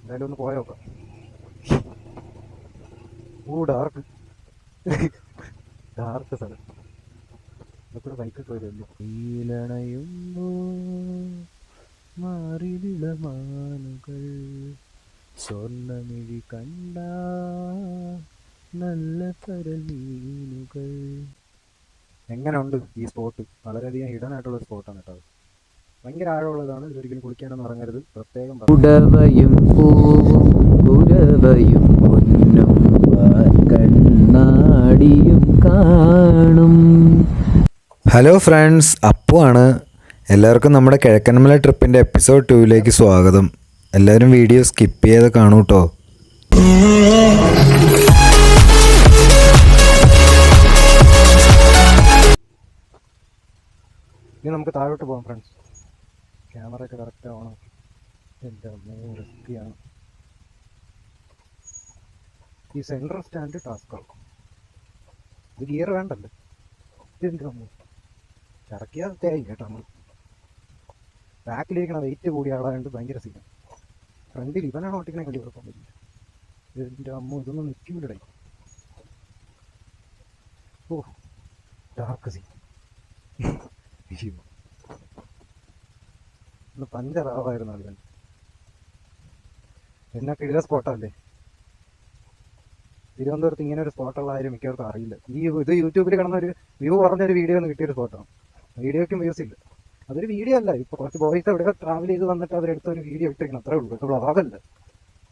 എന്തായാലും ഒന്ന് പോയോക്കാം. Dark dark സ്ഥലം. ഇതൊക്കെ ബൈക്കൊക്കെ വരുമല്ലോ. ഈലണയുമ്പോ മാറിവിളമാനുകൾ സ്വർണ്ണമിഴി കണ്ട നല്ല പരമീനുകൾ. എങ്ങനെയുണ്ട് ഈ സ്പോട്ട്? വളരെയധികം ഹിഡൻ ആയിട്ടുള്ള സ്പോട്ടാണ് കേട്ടോ. ഭയങ്കര ആഴമുള്ളതാണ്. ഇതൊരിക്കലും കുളിക്കാനൊന്നും ഇറങ്ങരുത്. പ്രത്യേകം ഉടവയും പൂവും കുരവയും പൊന്നും കണ്ണാടിയും കാണും. ഹലോ ഫ്രണ്ട്സ്, അപ്പു ആണ്. എല്ലാവർക്കും നമ്മുടെ കിഴക്കൻമല ട്രിപ്പിൻ്റെ എപ്പിസോഡ് 2 സ്വാഗതം. എല്ലാവരും വീഡിയോ സ്കിപ്പ് ചെയ്ത് കാണൂ കേട്ടോ. ഇനി നമുക്ക് താഴോട്ട് പോകാം ഫ്രണ്ട്സ്. ക്യാമറ ഒക്കെ കറക്റ്റ് ആവണം. എൻ്റെ റിസ്ക്കിയാണ്. ഈ സെൻട്രൽ സ്റ്റാൻഡ് ടാസ്ക്കാവും. ഇത് ഗിയർ വേണ്ടല്ലോ. ഇതെന്ത് നമ്മൾ ചറക്കിയായി കേട്ടോ. നമ്മൾ ബാക്കിലിരിക്കണ വെയിറ്റ് കൂടിയ ആളായതുകൊണ്ട് ഭയങ്കര സീനാണ്. ഫ്രണ്ടിൽ ഇവനാണ് ഓട്ടിക്കണേ വലിയ കുഴപ്പമൊന്നുമില്ല. ഇതിൻ്റെ അമ്മ ഇതൊന്നും നിൽക്കൂലടേ. ഓ ഡാർക്ക് സീൻ. ഒന്ന് പഞ്ചറാവായിരുന്നു അവൻ. എന്നാ കിഴില സ്പോട്ടല്ലേ. തിരുവനന്തപുരത്ത് ഇങ്ങനെ ഒരു സ്പോട്ടുള്ള കാര്യം മിക്കവർക്കും അറിയില്ല. ഇത് യൂട്യൂബിൽ കിടന്ന ഒരു വ്യൂ പറഞ്ഞൊരു വീഡിയോ ഒന്ന് കിട്ടിയൊരു സ്പോട്ടാണ്. വീഡിയോയ്ക്കും വ്യൂസ് ഇല്ല. അതൊരു വീഡിയോ അല്ല. ഇപ്പോൾ കുറച്ച് ബോയ്സ് എവിടെയൊക്കെ ട്രാവൽ ചെയ്ത് വന്നിട്ട് അവരെടുത്തൊരു വീഡിയോ ഇട്ടിരിക്കണം, അത്രേ ഉള്ളൂ. ഇപ്പോൾ വ്ളോഗല്ല.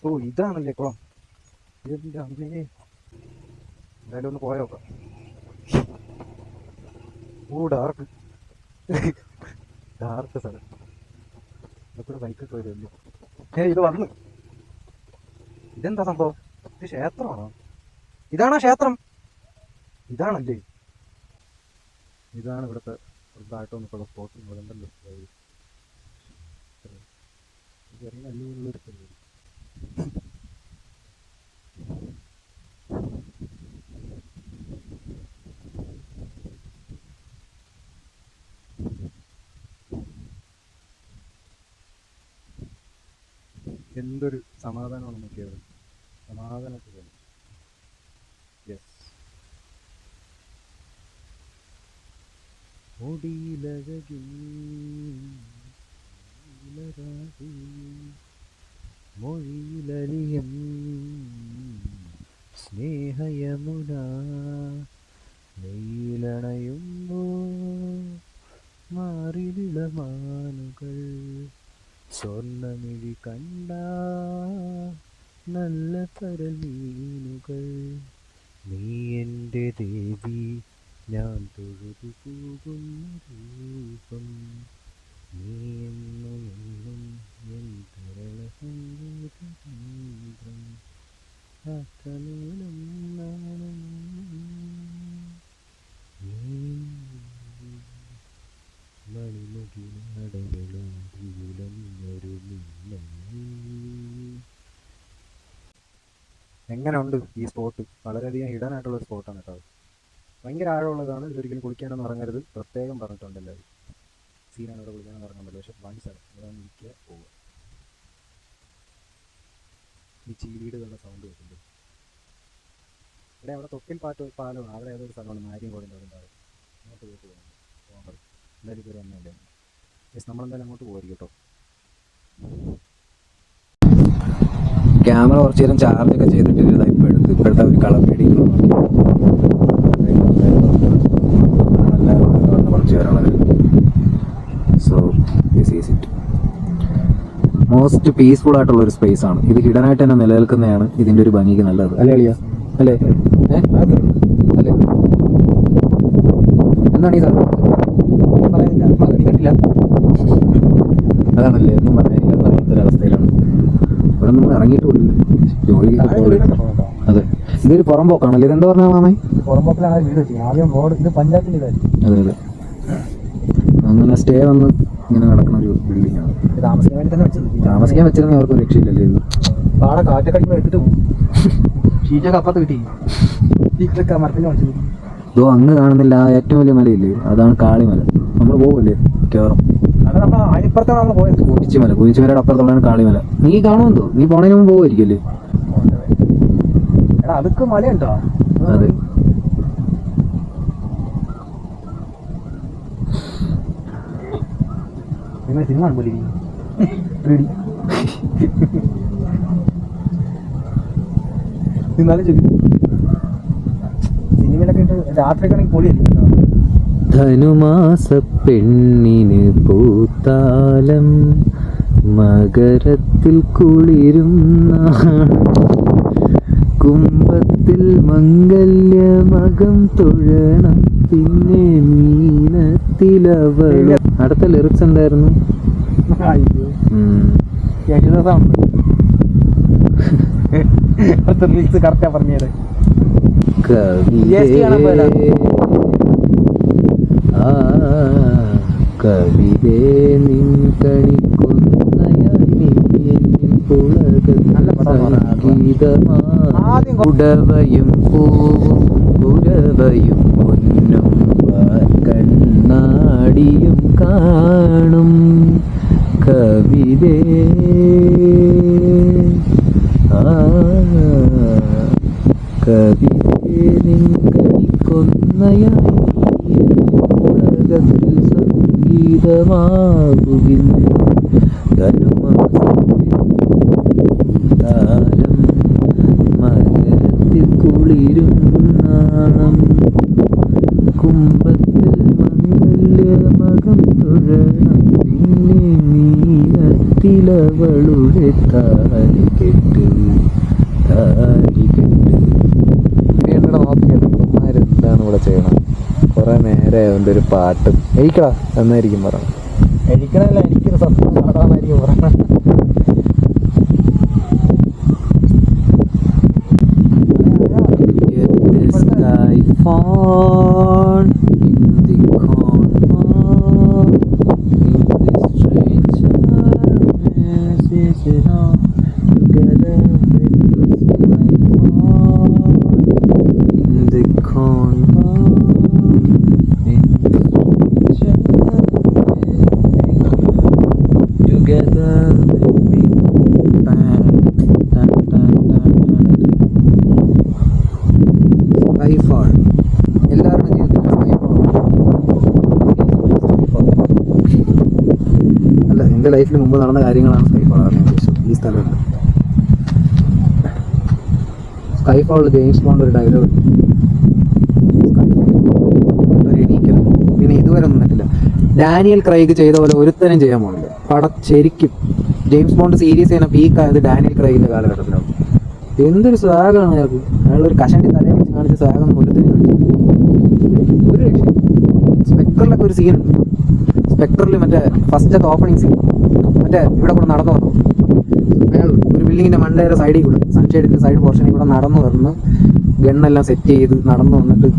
ഓ ഇതാണല്ലേ കുളം. ഇതിൻ്റെ അമ്മേ. എന്തായാലും ഒന്ന് പോയോക്കാം. ഡാർക്ക് ഡാർക്ക് സ്ഥലം. ഇതൊക്കെ ബൈക്കൊക്കെ വരുമല്ലോ. ഇത് വന്ന്. ഇതെന്താ സംഭവം? ഇത് ക്ഷേത്രമാണോ? ഇതാണോ ക്ഷേത്രം? ഇതാണല്ലേ. ഇതാണ് ഇവിടുത്തെ ചെറുതായിട്ടൊന്നിട്ടുള്ള സ്പോട്ട്. ഇവിടെ ഉണ്ടല്ലോ ചെറിയ നല്ലൊരു എന്തൊരു സമാധാനമാണ് നോക്കിയത്. സമാധാനത്തിൽ തോന്നി. യെസ്. മൊഴിയിലലിയം സ്നേഹയമുന വെയിലണയുമ്പോ മാറിവിളമാനുകൾ സ്വർണ്ണമിഴി കണ്ട നല്ല പരമീനുകൾ. നീ എൻ്റെ ദേവി, ഞാൻ തൊഴുതു പോകുന്ന രൂപം. നീ എന്നും എന്നും എൻ തരള സംഗീതം. അത്രമേലും നാണം മണിമുകിലടകളും ഒരു മിന്നൽ. എങ്ങനെയുണ്ട് ഈ സ്പോട്ട്? വളരെയധികം ഹിഡൻ ആയിട്ടുള്ള സ്പോട്ടാണ് കേട്ടോ. ഭയങ്കര ആഴമുള്ളതാണ്. ഇതൊരിക്കലും കുളിക്കാനൊന്നും ഇറങ്ങരുത്. പ്രത്യേകം പറഞ്ഞിട്ടുണ്ട് എല്ലാവരും. സീനാണ് ഇവിടെ കുളിക്കാനൊന്നും ഇറങ്ങാൻ പറ്റില്ല. പക്ഷെ വൺസാണ് ഇവിടെ ഇരിക്കുക പോവുക. ഈ ചീവീടുകളുടെ സൗണ്ട് കേൾക്കുന്നുണ്ട്. ഇവിടെ അവിടെ തൊക്കിൽ പാലമാണ്. അവിടെ ഏതൊരു സ്ഥലമാണ് മാരിയും കോടിൻ്റെ അവിടെ ഉണ്ടാവും. അങ്ങോട്ട് പോയിട്ട് പോകുന്നത് പോകേണ്ടത്. എന്തായാലും ഇതൊരു ഒന്നല്ലേ. യെസ്, നമ്മളെന്തായാലും അങ്ങോട്ട് പോയിരിക്കും കേട്ടോ. ക്യാമറ കുറച്ച് നേരം ചാർജൊക്കെ ചെയ്തിട്ടില്ല. ഇപ്പോഴത്തെ ഒരു കളർ റീഡിങ് കുറച്ച് പേരാണ്. So this is it. Most peaceful ആയിട്ടുള്ള ഒരു സ്പേസ് ആണ് ഇത്. ഹിഡൻ ആയിട്ട് തന്നെ നിലനിൽക്കുന്നതാണ് ഇതിൻ്റെ ഒരു ഭംഗിക്ക് നല്ലത്. അല്ലേ അളിയ? അല്ലേ? അല്ലേ? എന്താണ് ഈ സാധനം പറയാനില്ല? കേട്ടില്ല. അതാണല്ലേ, ഒന്നും പറയാനില്ല എന്ന് പറയുന്ന ഒരവസ്ഥയിലാണ്. ഇവിടെ നമ്മൾ ഇറങ്ങിയിട്ട് പോലും ജോലിക്ക്. അതെ, ഇതൊരു പുറംപോക്കാണല്ലേ. ഇതെന്താ പറഞ്ഞാൽ മാമേ? പുറംപോക്കിലാണ് വീട് വെച്ചത്. ആദ്യം റോഡ് ഇത് പഞ്ചായത്തിൻ്റെ ഇതായിരുന്നു. അതെ അതെ. അങ്ങനെ സ്റ്റേ വന്ന് ഇങ്ങനെ നടക്കുന്ന ഒരു ബിൽഡിംഗ് ആണ്. താമസിക്കാൻ വേണ്ടി തന്നെ വെച്ചത്. താമസിക്കാൻ വെച്ചിരുന്ന അവർക്ക് രക്ഷയില്ലല്ലേ. ഇത് പാടെ കാറ്റൊക്കെ അടിക്കുമ്പോൾ എടുത്തിട്ട് പോകും. ഷീറ്റൊക്കെ അപ്പുറത്ത് കിട്ടി. ഷീറ്റൊക്കെ മരത്തിന് വെച്ചത്. ഇതോ അങ്ങ് കാണുന്നില്ല, ആ ഏറ്റവും വലിയ മലയില്ലേ, അതാണ് കാളിമല. നമ്മൾ പോകുമല്ലേ കയറും. അത് നമ്മൾ അനിപ്പുറത്താണ് നമ്മൾ പോയത്. കുരിശുമലയുടെ അപ്പുറത്തുള്ളതാണ് കാളിമല. നീ കാണുമെന്തോ, നീ പോണതിന് മുമ്പ് പോയിരിക്കല്ലേ? എടാ അതൊക്കെ മലയുണ്ടോ? അതെ. നിങ്ങൾ സിനിമ കാണുമ്പോൾ സിനിമയിലൊക്കെ ഇട്ട് രാത്രിയൊക്കെ പൊളിയായിരിക്കും. ധനുമാസ പെണ്ണിന് പൂത്താലം മകരത്തിൽ കുളിരും കുംഭത്തിൽ മംഗല്യമകം തൊഴണം പിന്നെ മീനത്തിലവൾ. അടുത്ത ലിറിക്സ് എന്തായിരുന്നു? കറക്റ്റാ പറഞ്ഞത്. കവിതേ നിൻ കണിക്കൊന്നയായി നീ എന്നിൽ പുളകുടവയും പൂവും കുരവയും പൊന്നും കണ്ണാടിയും കാണും കവിതേ. കവിതേ നിൻ കണിക്കൊന്നയായി ഉലകത്തിൽ സംഗീതമാകുകില്ലേ ധനുമാസത്താലം മകരത്തിൽ കുളിരും നാണം കുംഭത്തിൽ മംഗല്യമകം തൊഴണം പിന്നെ മീനത്തിലവളുടെ താലികെട്ട് നോക്കിയാൽ ഇവിടെ ചെയ്യണം. കുറെ നേരെ അവൻ്റെ ഒരു പാട്ട് എഴിക്കടാ എന്നായിരിക്കും പറയണം. എഴിക്കണല്ല, എനിക്കൊരു സത്യം പാടാന്നായിരിക്കും പറയണം. എല്ലാവരുടെ ജീവിതത്തിലും അല്ല, എൻ്റെ ലൈഫിൽ മുമ്പ് നടന്ന കാര്യങ്ങളാണ് സ്കൈഫോൾ. അതാണ് ഞാൻ ഉദ്ദേശിച്ചത്. ഈ സ്ഥലമുണ്ട് സ്കൈഫോൾ. ജെയിംസ് ബോണ്ട് ഒരു ഡയലോഗ് എണീക്കൽ. പിന്നെ ഇതുവരെ ഒന്നും പറ്റില്ല. ഡാനിയൽ ക്രൈഗ് ചെയ്ത പോലെ ഒരുത്തനും ചെയ്യാൻ പോകുന്നില്ല പടം. ശരിക്കും ജെയിംസ് ബോണ്ട് സീരീസ് ചെയ്യുന്ന പീക്കായത് ഡാനിയൽ ക്രൈഗിൻ്റെ കാലഘട്ടത്തിലാണ്. എന്തൊരു സ്വാഗമാണ് അയാൾക്ക്. അയാളൊരു കഷണ്ടി തലയെ വെച്ച് കാണിച്ച സ്വാഗം ഒരുത്തനും ഒരു രക്ഷ. സ്പെക്ടറിലൊക്കെ ഒരു സീനുണ്ട്. സ്പെക്ടറിൽ മറ്റേ ഫസ്റ്റത്തെ ഓപ്പണിങ് സീൻ മറ്റേ ഇവിടെ കൂടെ നടന്നു വന്നു. അയാൾ ഒരു ബിൽഡിങ്ങിൻ്റെ മണ്ടയുടെ സൈഡിൽ കൂടെ സൺഷെയ്ഡിൻ്റെ സൈഡ് പോർഷനിൽ കൂടെ നടന്നു വന്ന് ഗണ്ണെല്ലാം സെറ്റ് ചെയ്ത് നടന്നു വന്നിട്ട്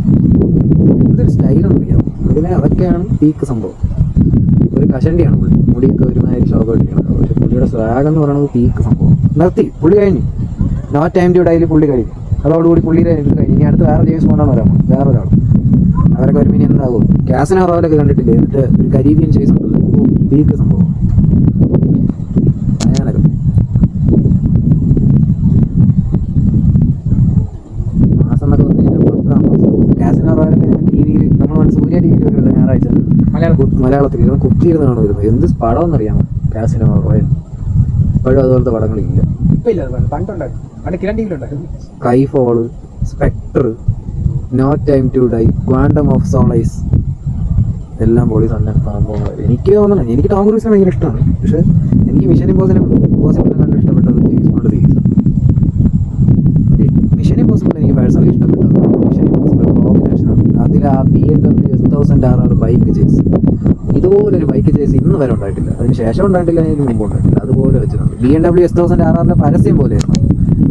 എന്തൊരു സ്റ്റൈലെന്ന് അറിയാം. അതിനെ അതൊക്കെയാണ് പീക്ക് സംഭവം. ഒരു കഷണ്ടിയാണ് പുള്ളി. മുടിയൊക്കെ ഒരുമാതിരി ഷോക്കായിട്ടിരിക്കണം. പക്ഷെ പുള്ളിയുടെ സ്വാഗം എന്ന് പറയുന്നത് പീക്ക് സംഭവം. നിർത്തി, പുള്ളി കഴിഞ്ഞു. നോ ടൈം ടു ഡൈയിൽ പുള്ളി കഴിഞ്ഞു. അതോടുകൂടി പുള്ളിയുടെ ഇത് കഴിഞ്ഞു. ഇനി അടുത്ത് വേറെ ജെയിംസ് ബോണ്ടാണ് വരാൻ പോകുന്നത്. വേറെ ഒരാൾ. അവരൊക്കെ ഒരു മിനി എന്താകും. കാസിനോ റോയിലൊക്കെ കണ്ടിട്ടില്ലേ? എന്നിട്ട് ഒരു കരീബിയൻ ചേസ് ഉണ്ടല്ലോ, പീക്ക് സംഭവം. ഭയാനകം. മാസം എന്നൊക്കെ വന്നിട്ട് കാസിനോ റോയിലൊക്കെ ഞാൻ ടി വിയിൽ നമ്മൾ സൂര്യ ടി വിയിൽ വരുമല്ലോ ഞായറാഴ്ച മലയാളത്തിൽ കുത്തിയിരുന്ന് കാണുമായിരുന്നു. എന്ത് പടമെന്നറിയാമോ കാസിനോ റോയൽ? ഇപ്പോഴും അതുപോലത്തെ പടങ്ങളില്ല. Skyfall, Spectre, no time to die, quantum of solace എല്ലാം പൊളി തന്നെ സംഭവങ്ങൾ. എനിക്ക് തോന്നുന്നു, എനിക്ക് ടോം ക്രൂസിനെ ഭയങ്കര ഇഷ്ടമാണ്. പക്ഷെ എനിക്ക് മിഷൻ ഇമ്പോസിബിൾ കണ്ട് ഇഷ്ടപ്പെട്ടത് James bond series. Mission impossible എനിക്ക് പേഴ്സണലി ഇഷ്ടപ്പെട്ടത് മിഷൻ ഇമ്പോസിബിൾ കോമ്പിനേഷനാണ്. അതിൽ ആ BMW S1000RR ബൈക്ക് ചേസ്, ഇതുപോലൊരു ബൈക്ക് ചേസ് ഇന്ന് വരെ ഉണ്ടായിട്ടില്ല. അതിന് ശേഷം ഉണ്ടായിട്ടില്ല, അതിന് മുമ്പ് ഉണ്ടായിട്ടില്ല. അതുപോലെ വെച്ചിട്ടുണ്ട്. BMW S1000RRന്റെ പരസ്യം പോലെയായിരുന്നു.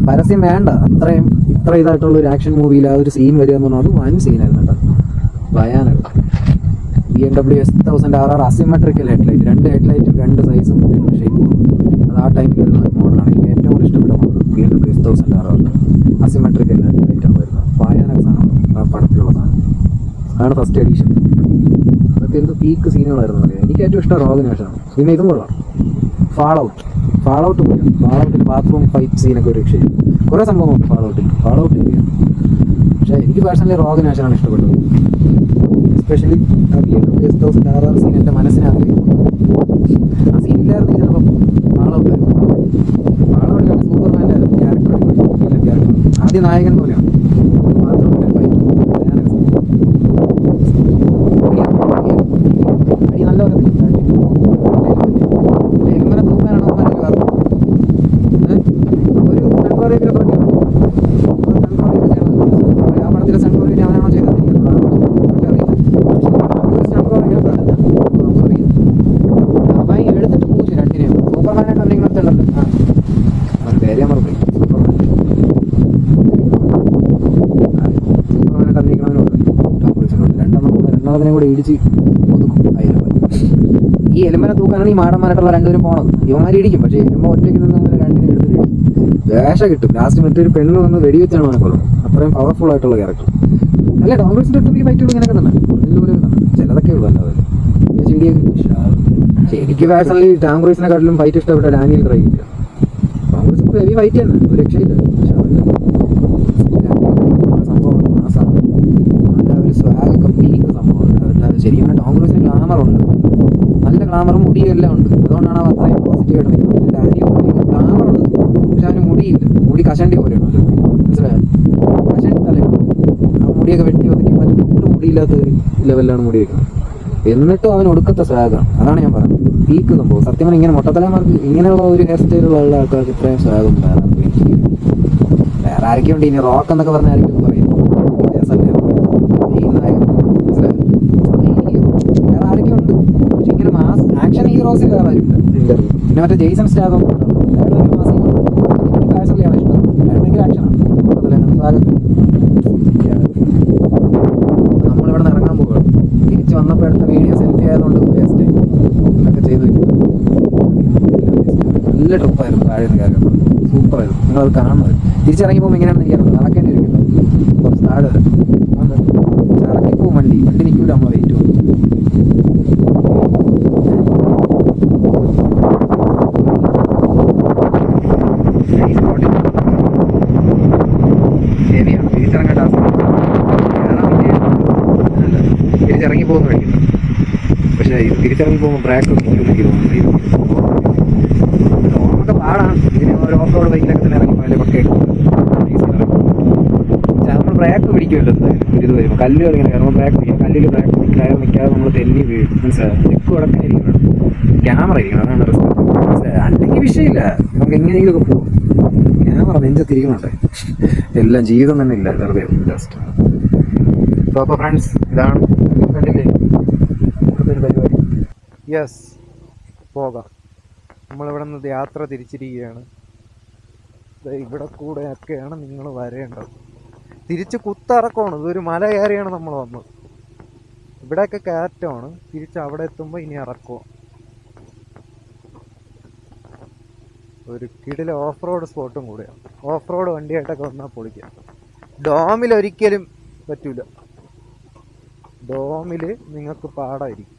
പരസ്യം വേണ്ട, അത്രയും ഇത്ര ഇതായിട്ടുള്ള ഒരു ആക്ഷൻ മൂവിയിൽ ആ ഒരു സീൻ വരിക എന്ന് പറഞ്ഞാൽ അത് വൻ സീനായിരുന്നു കേട്ടോ. ഭയാനകം. BMW S1000RR അസിമെട്രിക്കൽ ഹെഡ്ലൈറ്റ്, 2 ഹെഡ്ലൈറ്റും 2 സൈസും 2 ഷേപ്പും. അത് ആ ടൈമിൽ വരുന്ന ഒരു മോഡലാണ്. എനിക്ക് ഏറ്റവും കൂടുതൽ ഇഷ്ടപ്പെട്ട മോഡൽ BMW S1000RR അസിമെട്രിക്കൽ ഹെഡ്ലൈറ്റാണ് വരുന്നത്. ഭയാനക സാധനമാണ് ആ പടത്തിലുള്ള സാധനം. അതാണ് ഫസ്റ്റ് എഡീഷൻ. അതൊക്കെ ഇതിനകത്ത് എന്ത് പീക്ക് സീനുകളായിരുന്നു അറിയാം. എനിക്ക് ഏറ്റവും ഇഷ്ടം റോഗ് നാഷാണ്. പിന്നെ ഇതും കൊള്ളാം, ഫാൾ ഔട്ട് പോയി. ഫാൾ ഔട്ടിൽ ബാത്റൂം ഫൈറ്റ് സീനൊക്കെ ഒരു രക്ഷയും. കുറേ സംഭവമുണ്ട് ഫാൾ ഔട്ട് ചെയ്യാം. പക്ഷേ എനിക്ക് പേഴ്സണലി റോഗ് നാഷാണ് ഇഷ്ടപ്പെട്ടത്. എസ്പെഷ്യലി RR സീൻ എൻ്റെ മനസ്സിനകത്ത് ആ സീനില്ലായിരുന്നെങ്കിൽ ചിലപ്പം ഫാൾ ഔട്ടായിരുന്നു. സൂപ്പർമാൻ്റെ ക്യാരക്ടർ ആദ്യ നായകൻ പോലെയാണ്. അടി നല്ലപോലെ എങ്ങനെ തൂക്കാനാണോ ഒരു സൺഫ്ലവർ ആ പടത്തിലെ സൺഫ്ലവർ അവനാണോ ചെയ്തത് അവൻ എടുത്തിട്ട് പൂച്ചു രണ്ടിനെയും. സൂപ്പർമാനായിട്ട് അവരിങ്ങനത്തുള്ളത് പേര് ഞാൻ മറന്നു. സൂപ്പർമാനായിട്ട് അഭിനയിക്കണമെന്നുണ്ട്. രണ്ടെണ്ണത്തിനെ കൂടെ ഇടിച്ച് ഒതുക്കും. ഈ എലുമ്പനെ തൂക്കാനാണ് ഈ മാടന്മാരായിട്ടുള്ള രണ്ടുപേരും പോണത്. ഇവന്മാർ ഇടിക്കും, പക്ഷേ എലുമ്പ ഒറ്റയ്ക്ക് നിന്ന് രണ്ടിനും എടുത്തിട്ട് വേഷ കിട്ടും. ലാസ്റ്റ് മറ്റൊരു പെണ്ണ് വന്ന് വെടിവെച്ചാണ് അവനെ കൊള്ളും. അത്രയും പവർഫുൾ ആയിട്ടുള്ള ക്യാരക്ടർ. അല്ല, ടോം ക്രൂസിൻ്റെ അടുത്ത് ഈ ഫൈറ്റുകൾ ഇങ്ങനെയൊക്കെ തന്നെ ചിലതൊക്കെ ഉള്ളൂ. അല്ലാതെ എനിക്ക് പേഴ്സണലി ടോം ക്രൂസിനെക്കാട്ടിലും ഫൈറ്റ് ഇഷ്ടപ്പെട്ട ഡാനിയൽ ക്രൈഗ്. ടോം ക്രൂസ് ഇപ്പോൾ ഹെവി ഫൈറ്റ് തന്നെ, ഒരു രക്ഷയില്ല. പക്ഷെ സംഭവം മാസാണ്. നല്ല ഒരു സ്വാഗൊക്കെ പീക്ക് സംഭവമാണ്. ശരിക്കും ടോം ക്രൂസിന് ഗ്ലാമറുണ്ട്, നല്ല ഗ്ലാമറും മുടിയും എല്ലാം ഉണ്ട്. അതുകൊണ്ടാണ് അവൻ അത്രയും പോസിറ്റീവായിട്ട് നിൽക്കുന്നത്. ഡാനിയൽ ക്രൈഗ് ഗ്ലാമറുണ്ട്, പക്ഷെ അവന് മുടിയില്ല. മുടി കഷണ്ടി പോലെയാണ്. മനസ്സിലായോ? കഷണ്ടി തലയാണ്. ആ മുടിയൊക്കെ വെട്ടി ഒതുക്കി മറ്റു ഒട്ടും മുടിയില്ലാത്ത ലെവലിലാണ് മുടി വയ്ക്കുന്നത്. എന്നിട്ടും അവൻ ഒടുക്കത്തെ സ്വാഗാണ്. അതാണ് ഞാൻ പറയുന്നത്, പീക്ക് സംഭവം. സത്യം പറഞ്ഞാൽ ഇങ്ങനെ മൊട്ടത്തലമാർക്ക് ഇങ്ങനെയുള്ള ഒരു ഹെയർ സ്റ്റൈലുള്ള ആൾക്കാർക്ക് ഇത്രയും സ്വാഗം വേറെ ആരൊക്കെ ഉണ്ട്. ഇനി റോക്ക് എന്നൊക്കെ പറഞ്ഞ ആരെങ്കിലും പറയും ഈ നായകൻ. മനസ്സിലായോ? വേറെ ആരൊക്കെ ഉണ്ട്, പക്ഷെ ഇങ്ങനെ മാസ് ആക്ഷൻ ഹീറോസിൽ വേറെ ആരും ഇല്ല. പിന്നെ മറ്റേ ജെയ്സൺ സ്റ്റാഥം മാസ് എനിക്ക് പേഴ്സണലിയാണ് ഇഷ്ടം. ഭയങ്കര ആക്ഷനാണ് സ്വാഗതം. നമ്മളിവിടെ നിന്ന് ഇറങ്ങാൻ പോവുകയാണ്. തിരിച്ച് വന്നപ്പോൾ എടുത്ത വീഡിയോ സെൽഫി ആയതുകൊണ്ട് വേസ്റ്റ് ഇതൊക്കെ ചെയ്ത് വെക്കും. നല്ല ട്രിപ്പായിരുന്നു. താഴെ കാര്യം സൂപ്പറായിരുന്നു. നിങ്ങളത് കാണുന്നത് തിരിച്ചിറങ്ങി പോകുമ്പോൾ എങ്ങനെയാണെന്ന് എനിക്കറിയില്ല. നടക്കേണ്ടി ഇരിക്കുന്നത് കുറച്ച് താഴെ ഇറങ്ങിപ്പോവും. വണ്ടി നിൽക്കില്ല, നമ്മൾ വെയിറ്റ് ചെയ്യും. ശരിയാണ്, തിരിച്ചിറങ്ങേണ്ട തിരിച്ചിറങ്ങി പോകുന്ന വഴിക്കും. പക്ഷേ ഇത് തിരിച്ചിറങ്ങി പോകുമ്പോൾ ബ്രേക്ക് എനിക്ക് തോന്നുന്നു നമുക്ക് പാടാണ്. ഇതിന് ഒരു ഓഫ് റോഡ് ബൈക്കിലൊക്കെ തന്നെ ഇറങ്ങി പോയാലേ പക്കെ നമ്മൾ ബ്രേക്ക് പിടിക്കുമല്ലോ. എന്തായാലും ഇത് വരുമ്പോൾ കല്ലുകൾ ഇങ്ങനെ കയറുമ്പോൾ ബ്രേക്ക് പിടിക്കും. കല്ലിൽ ബ്രേക്ക് കയറി നിൽക്കാതെ നമ്മൾ തെന്നി വീഴും. മനസ്സിലായി? ചെക്ക് ഉടക്കാനിരിക്കണം, ക്യാമറ ഇരിക്കണം. അതാണ് റിസ്ക്. മനസ്സിലായി? അല്ലെങ്കിൽ വിഷയമില്ല, നമുക്ക് എങ്ങനെയെങ്കിലുമൊക്കെ പോകും. ക്യാമറ നെഞ്ചത്തിരിക്കണുണ്ട്. എല്ലാം ജീവിതം തന്നെ ഇല്ല, വെറുതെ ജസ്റ്റ്. അപ്പോൾ ഫ്രണ്ട്സ്, ഇതാണ് കണ്ടില്ലേ ഇവിടുത്തെ ഒരു പരിപാടി. യെസ്, പോകാം. നമ്മളിവിടെ നിന്ന് യാത്ര തിരിച്ചിരിക്കുകയാണ്. ഇവിടെ കൂടെയൊക്കെയാണ് നിങ്ങൾ വരേണ്ടത്. തിരിച്ച് കുത്തിറക്കമാണ്. ഇതൊരു മല കയറിയാണ് നമ്മൾ വന്നത്. ഇവിടെയൊക്കെ കയറ്റമാണ്. തിരിച്ച് അവിടെ എത്തുമ്പോൾ ഇനി ഇറക്കുമോ. ഒരു കിടില ഓഫ് റോഡ് സ്പോട്ടും കൂടെയാണ്. ഓഫ് റോഡ് വണ്ടിയായിട്ടൊക്കെ വന്നാൽ പൊളിക്കാം. ഡോമിൽ ഒരിക്കലും പറ്റൂല. ഡോമിൽ നിങ്ങൾക്ക് പാടായിരിക്കും.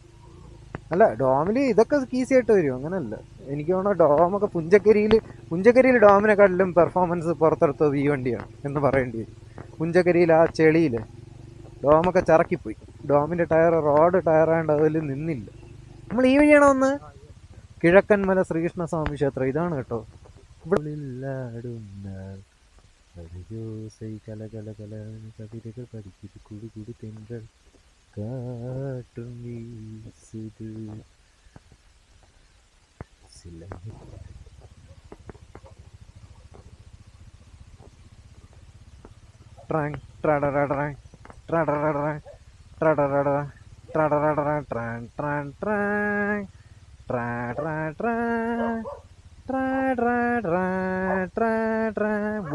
അല്ല, ഡോമിൽ ഇതൊക്കെ ഈസി ആയിട്ട് വരും, അങ്ങനല്ല. എനിക്ക് തോന്നുന്നു ഡോമൊക്കെ പുഞ്ചക്കരിയിൽ ഡോമിനെക്കാട്ടിലും പെർഫോമൻസ് പുറത്തെടുത്തത് ഈ വണ്ടിയാണ് എന്ന് പറയേണ്ടി വരും. പുഞ്ചക്കരിയിൽ ആ ചെളിയിൽ ഡോമൊക്കെ ചറക്കിപ്പോയി. ഡോമിൻ്റെ ടയർ റോഡ് ടയറായതുകൊണ്ട് അതിൽ നിന്നില്ല. നമ്മൾ ഈ വഴിയാണോ ഒന്ന് കിഴക്കൻമല ശ്രീകൃഷ്ണസ്വാമി ക്ഷേത്രം. ഇതാണ് കേട്ടോ.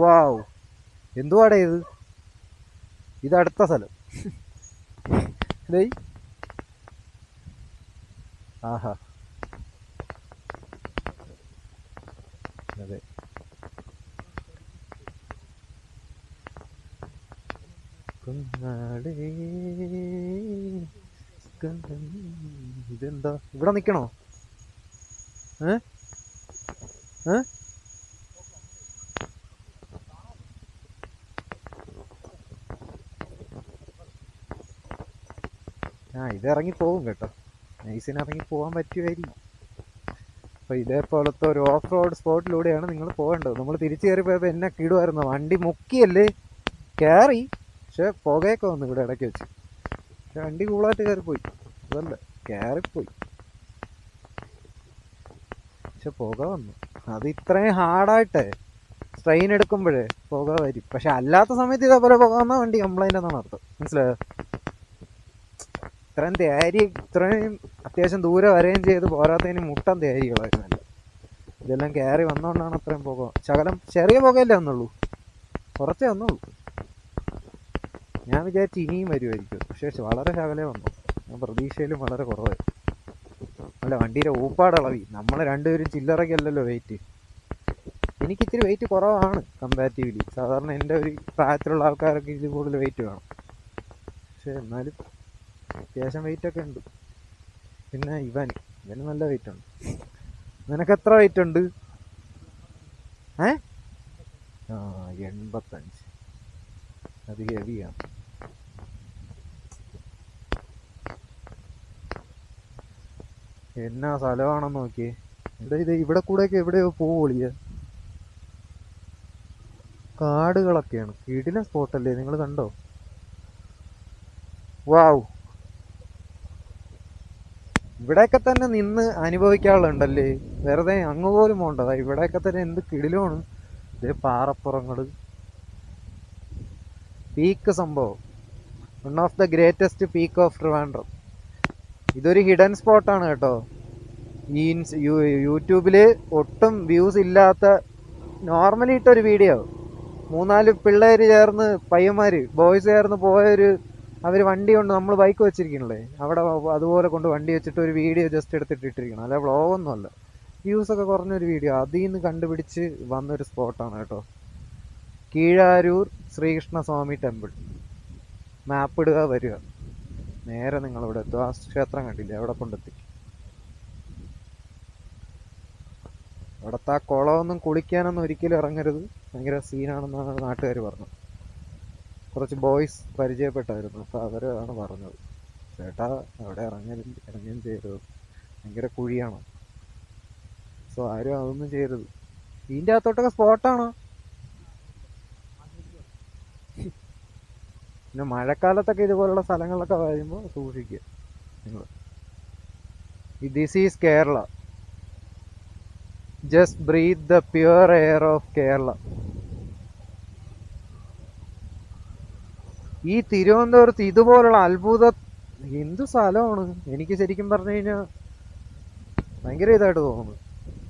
വാവ്, എന്തുവാടേ ഇത്? ഇതടുത്ത സ്ഥലം. ആഹാ, അതെ. കുന്നാടേ ഇതെന്താ ഇവിടെ നിക്കണോ? ഏ ഏ ഇത് ഇറങ്ങി പോകും കേട്ടോ. നൈസിന് ഇറങ്ങി പോകാൻ പറ്റുമായിരിക്കും. അപ്പോൾ ഇതേപോലത്തെ ഒരു ഓഫ് റോഡ് സ്പോട്ടിലൂടെയാണ് നിങ്ങൾ പോകേണ്ടത്. നമ്മൾ തിരിച്ചു കയറി പോയപ്പോൾ എന്നെ കിടുമായിരുന്നു. വണ്ടി മുക്കിയല്ലേ കയറി, പക്ഷെ പുകയൊക്കെ വന്നു ഇവിടെ ഇടയ്ക്ക് വെച്ച്. വണ്ടി കൂളായിട്ട് കയറിപ്പോയി, അതല്ല കയറിപ്പോയി, പക്ഷെ പുക വന്നു. അത് ഇത്രയും ഹാർഡായിട്ട് സ്ട്രെയിൻ എടുക്കുമ്പോഴേ പുക വരും. പക്ഷെ അല്ലാത്ത സമയത്ത് ഇതേപോലെ പുക വന്നാൽ വണ്ടി കംപ്ലൈൻ്റ് എന്നാണ് അർത്ഥം. മനസ്സിലായോ? ഇത്രയും തേരി, ഇത്രയും അത്യാവശ്യം ദൂരെ വരെയും ചെയ്ത് പോരാത്തതിന് മുട്ടൻ തേരികളായിരുന്നല്ലോ. ഇതെല്ലാം കയറി വന്നുകൊണ്ടാണ് അത്രയും പുക. ശകലം ചെറിയ പുകയല്ലേ വന്നുള്ളൂ, കുറച്ചേ വന്നുള്ളൂ. ഞാൻ വിചാരിച്ചു ഇനിയും വരുമായിരിക്കും, പക്ഷേ വളരെ ശകലേ വന്നു. ഞാൻ പ്രതീക്ഷയിലും വളരെ കുറവായി. അല്ല, വണ്ടിയുടെ ഊപ്പാടളവി. നമ്മൾ രണ്ടുപേരും ചില്ലറയ്ക്കല്ലല്ലോ വെയിറ്റ്. എനിക്കിത്തിരി വെയിറ്റ് കുറവാണ് കമ്പാരിറ്റീവ്ലി. സാധാരണ എൻ്റെ ഒരു പ്രായത്തിലുള്ള ആൾക്കാരൊക്കെ ഇതിൽ കൂടുതൽ വെയിറ്റ് വേണം. പക്ഷേ എന്നാലും അത്യാവശ്യം വെയിറ്റൊക്കെ ഉണ്ട്. പിന്നെ ഇവന് നല്ല വെയിറ്റ് ഉണ്ട്. നിനക്ക് എത്ര വെയിറ്റ് ഉണ്ട്? 85. അത് ഹെവിയാണ്. എന്നാ സ്ഥലമാണെന്ന് നോക്കിയേ. ഇവിടെ കൂടെയൊക്കെ എവിടെയോ പോവുളിയ കാടുകളൊക്കെയാണ്. വീടിലെ സ്പോട്ടല്ലേ, നിങ്ങൾ കണ്ടോ? വാവ്, ഇവിടെയൊക്കെ തന്നെ നിന്ന് അനുഭവിക്കാനുള്ളണ്ടല്ലേ, വെറുതെ അങ്ങ് പോലും പോണ്ടതാ. ഇവിടെയൊക്കെ തന്നെ എന്ത് കിടിലുമാണ്. ഇതേ പാറപ്പുറങ്ങള്, പീക്ക് സംഭവം. One of the greatest peak of Trivandrum. ഇതൊരു ഹിഡൻ സ്പോട്ടാണ് കേട്ടോ. ഈ യൂട്യൂബില് ഒട്ടും വ്യൂസ് ഇല്ലാത്ത, നോർമലി ഇട്ടൊരു വീഡിയോ. 3-4 പിള്ളേര് ചേർന്ന്, പയ്യന്മാര് ബോയ്സ് ചേർന്ന് പോയൊരു, അവർ വണ്ടി കൊണ്ട്, നമ്മൾ ബൈക്ക് വെച്ചിരിക്കണല്ലേ അവിടെ, അതുപോലെ കൊണ്ട് വണ്ടി വെച്ചിട്ട് ഒരു വീഡിയോ ജസ്റ്റ് എടുത്തിട്ട് ഇട്ടിരിക്കണം. അല്ല വ്ളോഗൊന്നും അല്ല, വ്യൂസൊക്കെ കുറഞ്ഞൊരു വീഡിയോ. അതിൽ നിന്ന് കണ്ടുപിടിച്ച് വന്നൊരു സ്പോട്ടാണ് കേട്ടോ. കീഴാരൂർ ശ്രീകൃഷ്ണസ്വാമി ടെമ്പിൾ. മാപ്പ് ഇടുക, വരിക, നേരെ നിങ്ങളിവിടെ എത്തുക. ആ ക്ഷേത്രം കണ്ടില്ലേ, അവിടെ കൊണ്ടെത്തി. അവിടുത്തെ ആ കുളമൊന്നും കുളിക്കാനൊന്നും ഒരിക്കലും ഇറങ്ങരുത്, ഭയങ്കര സീനാണെന്നാണ് നാട്ടുകാർ പറഞ്ഞത്. കുറച്ച് ബോയ്സ് പരിചയപ്പെട്ടായിരുന്നു, അപ്പോൾ അവരാണ് പറഞ്ഞത്, ചേട്ടാ അവിടെ ഇറങ്ങുകയും ചെയ്യരുത്, ഭയങ്കര കുഴിയാണ്. സോ ആരും അതൊന്നും ചെയ്യരുത്. ഇതിൻ്റെ അകത്തോട്ടൊക്കെ സ്പോട്ടാണ്. പിന്നെ മഴക്കാലത്തൊക്കെ ഇതുപോലുള്ള സ്ഥലങ്ങളിലൊക്കെ വരുമ്പോൾ സൂക്ഷിക്കുക നിങ്ങൾ. This is Kerala. Just breathe the pure air of Kerala. ഈ തിരുവനന്തപുരത്ത് ഇതുപോലുള്ള അത്ഭുത എന്ത് സ്ഥലമാണ്. എനിക്ക് ശരിക്കും പറഞ്ഞു കഴിഞ്ഞാൽ ഭയങ്കര ഇതായിട്ട് തോന്നുന്നു.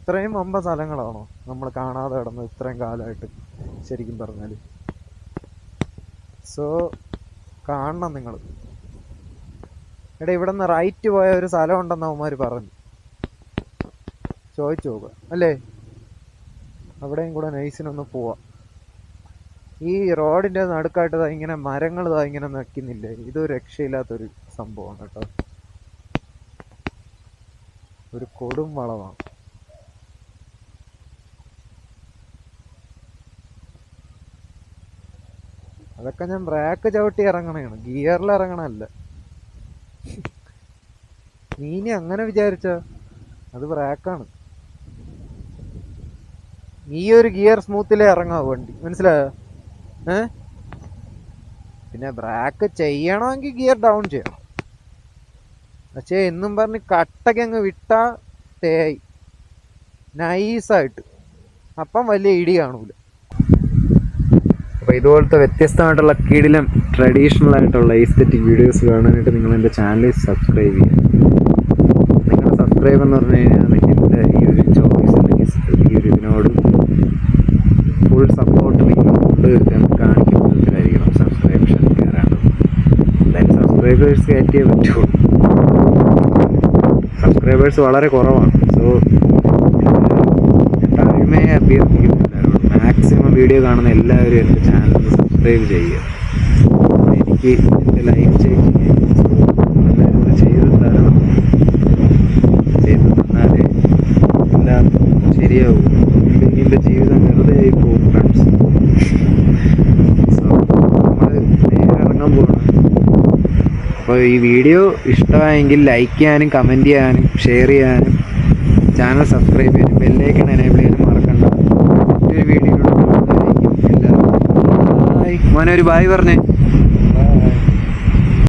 ഇത്രയും വമ്പ സ്ഥലങ്ങളാണോ നമ്മൾ കാണാതെ കിടന്നത് ഇത്രയും കാലമായിട്ട്, ശരിക്കും പറഞ്ഞാൽ. സോ കാണണം നിങ്ങൾ. എടാ, ഇവിടെ നിന്ന് റൈറ്റ് പോയ ഒരു സ്ഥലം ഉണ്ടെന്ന് അവന്മാർ പറഞ്ഞു. ചോദിച്ചു നോക്കുക അല്ലേ, അവിടെയും കൂടെ നൈസിനൊന്ന് പോവാം. ഈ റോഡിൻ്റെ നടുക്കായിട്ട് ഇങ്ങനെ മരങ്ങൾ ഇങ്ങനെ നിൽക്കുന്നില്ലേ, ഇതൊരു രക്ഷയില്ലാത്തൊരു സംഭവമാണ് കേട്ടോ. ഒരു കൊടും വളവാണ്. അതൊക്കെ ഞാൻ ബ്രേക്ക് ചവിട്ടി ഇറങ്ങണേണ്, ഗിയറിൽ ഇറങ്ങണല്ല. നീ ഇനി അങ്ങനെ വിചാരിച്ചോ, അത് ബ്രേക്കാണ്. നീ ഒരു ഗിയർ സ്മൂത്തിലേ ഇറങ്ങാവൂ വണ്ടി, മനസ്സിലായോ? പിന്നെ ബ്രേക്ക് ചെയ്യണമെങ്കിൽ ഗിയർ ഡൗൺ ചെയ്യണം. പക്ഷേ എന്നും പറഞ്ഞ് കട്ടയ്ക്ക് അങ്ങ് വിട്ടാ തേയി നൈസായിട്ട്, അപ്പം വലിയ ഇടി കാണൂല. അപ്പോൾ ഇതുപോലത്തെ വ്യത്യസ്തമായിട്ടുള്ള കിടിലം ട്രഡീഷണൽ ആയിട്ടുള്ള എസ്തെറ്റിക് വീഡിയോസ് കാണാനായിട്ട് നിങ്ങൾ എൻ്റെ ചാനൽ സബ്സ്ക്രൈബ് ചെയ്യുക. നിങ്ങളുടെ സബ്സ്ക്രൈബ് എന്ന് പറഞ്ഞു കഴിഞ്ഞാൽ എൻ്റെ ഈ ഒരു ചോയ്സ്, ഈ ഒരു ഇതിനോട് ഫുൾ സപ്പോർട്ട് നിങ്ങളോട് കാണിക്കുന്നതിനായിരിക്കണം സബ്സ്ക്രിപ്ഷൻ കയറേണ്ടത്. എന്തായാലും സബ്സ്ക്രൈബേഴ്സ് കയറ്റിയേ പറ്റുള്ളൂ. സബ്സ്ക്രൈബേഴ്സ് വളരെ കുറവാണ്. സോ ടൈമേ അഭ്യർത്ഥിക്കുന്നില്ല, മാക്സിമം വീഡിയോ കാണുന്ന എല്ലാവരും എൻ്റെ ചാനൽ സബ്സ്ക്രൈബ് ചെയ്യുക. എനിക്ക് എൻ്റെ ലൈഫ് ചേഞ്ച് എല്ലാവരും ചെയ്ത് ആയി പോകും ഫ്രണ്ട്സ്. സോ നമ്മൾ നേരെ ഇറങ്ങാൻ പോകണം. അപ്പോൾ ഈ വീഡിയോ ഇഷ്ടമായെങ്കിൽ ലൈക്ക് ചെയ്യാനും കമൻറ്റ് ചെയ്യാനും ഷെയർ ചെയ്യാനും ചാനൽ സബ്സ്ക്രൈബ് ചെയ്യാനും ബെല്ലൈക്കൺ എനേബിൾ ചെയ്യാനും മറക്കണ്ട. മറ്റൊരു വീഡിയോയിലൂടെ എല്ലാവർക്കും ബായ്. മോനെ ഒരു ബായ് പറഞ്ഞേ.